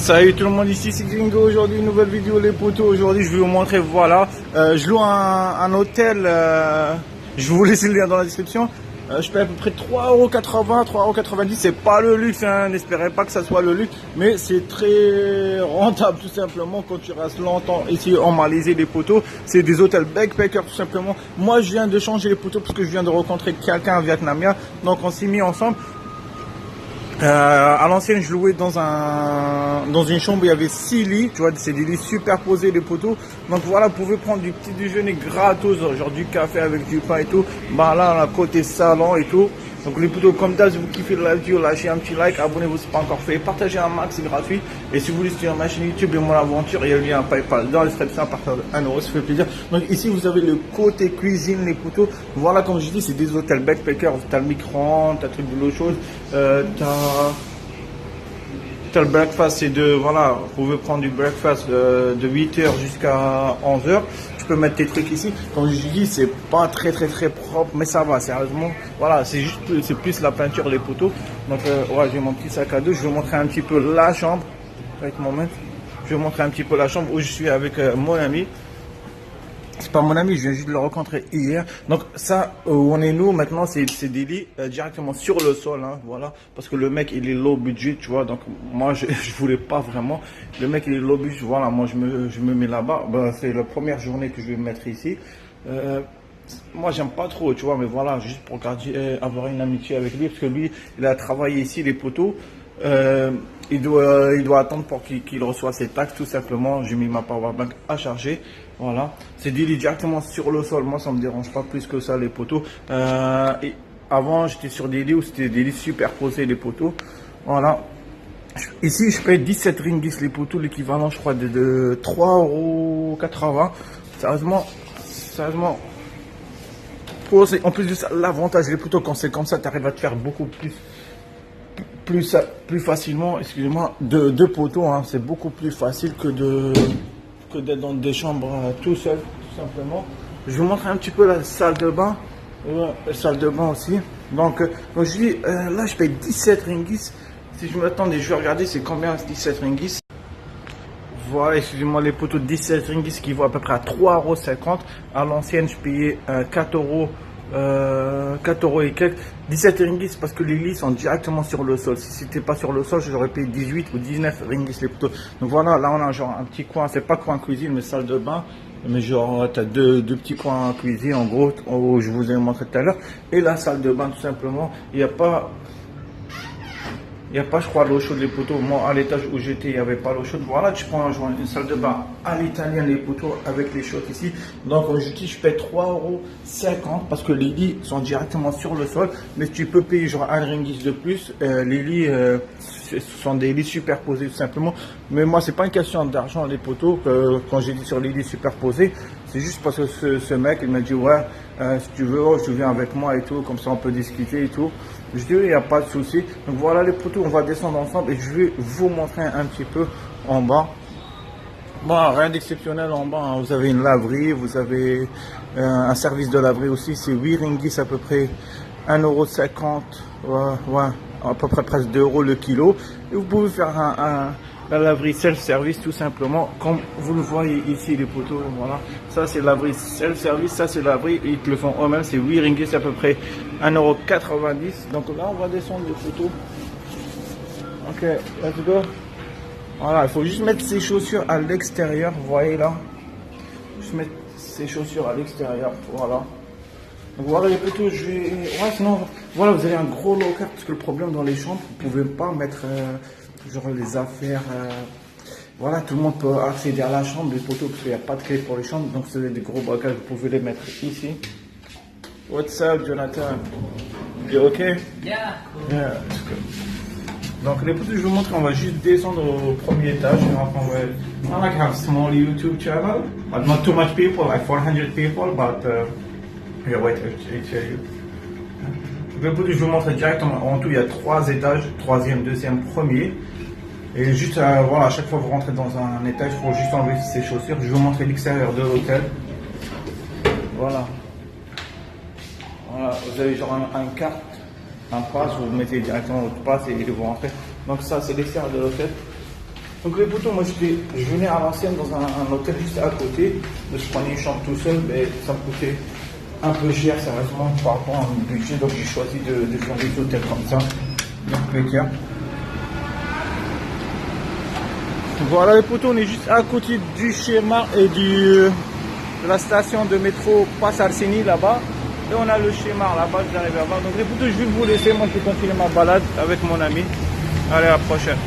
Salut tout le monde, ici c'est Gringo. Aujourd'hui une nouvelle vidéo les potos. Aujourd'hui je vais vous montrer, voilà, je loue un hôtel, je vais vous laisser le lien dans la description. Je paye à peu près 3,80€, 3,90€, c'est pas le luxe, hein. N'espérez pas que ça soit le luxe, mais c'est très rentable tout simplement quand tu restes longtemps ici en Malaisie. Les potos, c'est des hôtels backpackers tout simplement. Moi je viens de changer les potos parce que je viens de rencontrer quelqu'un vietnamien, donc on s'est mis ensemble. À l'ancienne, je louais dans une chambre où il y avait 6 lits, tu vois, c'est des lits superposés, les poteaux. Donc voilà, vous pouvez prendre du petit déjeuner gratos, genre du café avec du pain et tout. Bah là, on a côté salon et tout. Donc les poteaux, comme d'hab, si vous kiffez la vidéo, lâchez un petit like, abonnez-vous si ce n'est pas encore fait, partagez un max, c'est gratuit. Et si vous voulez suivre ma chaîne YouTube et mon aventure, il y a le lien PayPal dans la description à partir de 1€, ça fait plaisir. Donc ici, vous avez le côté cuisine, les poteaux. Voilà, comme je dis, c'est des hôtels backpackers. T'as le micro-ondes, t'as truc de l'eau chaude, t'as le breakfast, c'est de, voilà, vous pouvez prendre du breakfast de 8h jusqu'à 11h. Tu peux mettre tes trucs ici. Comme je dis, c'est pas très propre, mais ça va, sérieusement. Voilà, c'est juste, c'est plus la peinture, les poteaux. Donc, ouais, j'ai mon petit sac à dos. Je vais vous montrer un petit peu la chambre. Avec mon maître. Je vais vous montrer un petit peu la chambre où je suis avec mon ami. C'est pas mon ami, je viens juste de le rencontrer hier. Donc ça, où on est nous maintenant, c'est des lits directement sur le sol, hein, voilà. Parce que le mec, il est low budget, tu vois. Donc moi, je voulais pas vraiment. Le mec, il est low budget, voilà. Moi, je me mets là-bas. Ben, c'est la première journée que je vais me mettre ici. Moi, j'aime pas trop, tu vois. Mais voilà, juste pour garder, avoir une amitié avec lui. Parce que lui, il a travaillé ici, les poteaux. Il doit attendre pour qu'il reçoive ses taxes, tout simplement. J'ai mis ma powerbank à charger. Voilà. C'est des lits directement sur le sol. Moi, ça me dérange pas plus que ça, les poteaux. Et avant, j'étais sur des lits où c'était des lits superposés, les poteaux. Voilà. Ici, je paye 17 ringgis, les poteaux, l'équivalent, je crois, de 3,80€. Sérieusement. En plus de ça, l'avantage, les poteaux, quand c'est comme ça, tu arrives à te faire beaucoup plus facilement, excusez-moi, de poteaux, hein. C'est beaucoup plus facile que d'être dans des chambres tout seul, tout simplement. Je vais vous montrer un petit peu la salle de bain. La salle de bain aussi. Donc, quand je dis, là, je paye 17 ringgis. Si je m'attendais, je vais regarder, c'est combien 17 ringgis. Voilà, excusez-moi, les poteaux de 17 ringgis qui vont à peu près à 3,50€. À l'ancienne, je payais 4€. 4€ et quelques. 17 ringgis parce que les lits sont directement sur le sol. Si c'était pas sur le sol, j'aurais payé 18 ou 19 ringgis les poteaux. Donc voilà, là on a genre un petit coin, c'est pas coin cuisine mais salle de bain. Mais genre t'as deux petits coins cuisine en gros, où je vous ai montré tout à l'heure. Et la salle de bain tout simplement. Il n'y a pas, je crois, l'eau chaude, les poteaux. Moi, à l'étage où j'étais, il n'y avait pas l'eau chaude. Voilà, tu prends une salle de bain à l'italienne, les poteaux, avec les chaudes ici. Donc, je dis, je paie 3,50€ parce que les lits sont directement sur le sol. Mais tu peux payer genre 1 ringgit de plus. Les lits ce sont des lits superposés, tout simplement. Mais moi, c'est pas une question d'argent, les poteaux. Quand j'ai dit sur les lits superposés, c'est juste parce que ce mec, il m'a dit, ouais, si tu veux, tu viens avec moi et tout. Comme ça, on peut discuter et tout. Je dis, il n'y a pas de souci. Donc voilà les poteaux, on va descendre ensemble et je vais vous montrer un petit peu en bas. Bon, rien d'exceptionnel en bas, hein. Vous avez une laverie, vous avez un service de laverie aussi, c'est 8 ringgis à peu près, 1,50€, ouais, à peu près presque 2€ le kilo. Et vous pouvez faire la laverie self-service tout simplement, comme vous le voyez ici les poteaux, voilà. Ça c'est la laverie self-service, ça c'est la laverie, ils te le font eux-mêmes, c'est 8 ringgis, c'est à peu près 1,90€. Donc là on va descendre les poteaux. Ok, let's go. Voilà, il faut juste mettre ses chaussures à l'extérieur, vous voyez là. Juste mettre ses chaussures à l'extérieur, voilà. Donc voilà les poteaux, je vais... Ouais, sinon, voilà, vous avez un gros locker, parce que le problème dans les chambres, vous pouvez pas mettre... genre les affaires, voilà, tout le monde peut accéder à la chambre, les poteaux, parce qu'il n'y a pas de clé pour les chambres, donc c'est des gros bagages, vous pouvez les mettre ici. What's up, Jonathan? You okay? Yeah. Yeah, that's good. Donc les poteaux, je vais vous montrer, on va juste descendre au premier étage, et après on va... I like have small YouTube channel, but not too much people, like 400 people, but... yeah, wait, I tell you. Je vais vous montrer directement. En tout, il y a 3 étages, troisième, deuxième, premier. Et juste, voilà, à chaque fois que vous rentrez dans un étage, il faut juste enlever ses chaussures. Je vais vous montrer l'extérieur de l'hôtel. Voilà. Voilà, vous avez genre un carte, un pass, vous mettez directement votre passe et vous rentrez. Donc ça, c'est l'extérieur de l'hôtel. Donc les potos, moi je venais à l'ancienne dans un hôtel juste à côté. Je prenais une chambre tout seul, mais ça me coûtait un peu cher, sérieusement, par rapport à mon budget. Donc j'ai choisi de faire des hôtels comme ça. Donc précaire. Voilà les potos, on est juste à côté du schéma et de la station de métro Passe Arseni là-bas. Et on a le schéma là-bas, j'arrive à voir. Donc les potos, je vais vous laisser, moi je vais continuer ma balade avec mon ami. Allez, à la prochaine.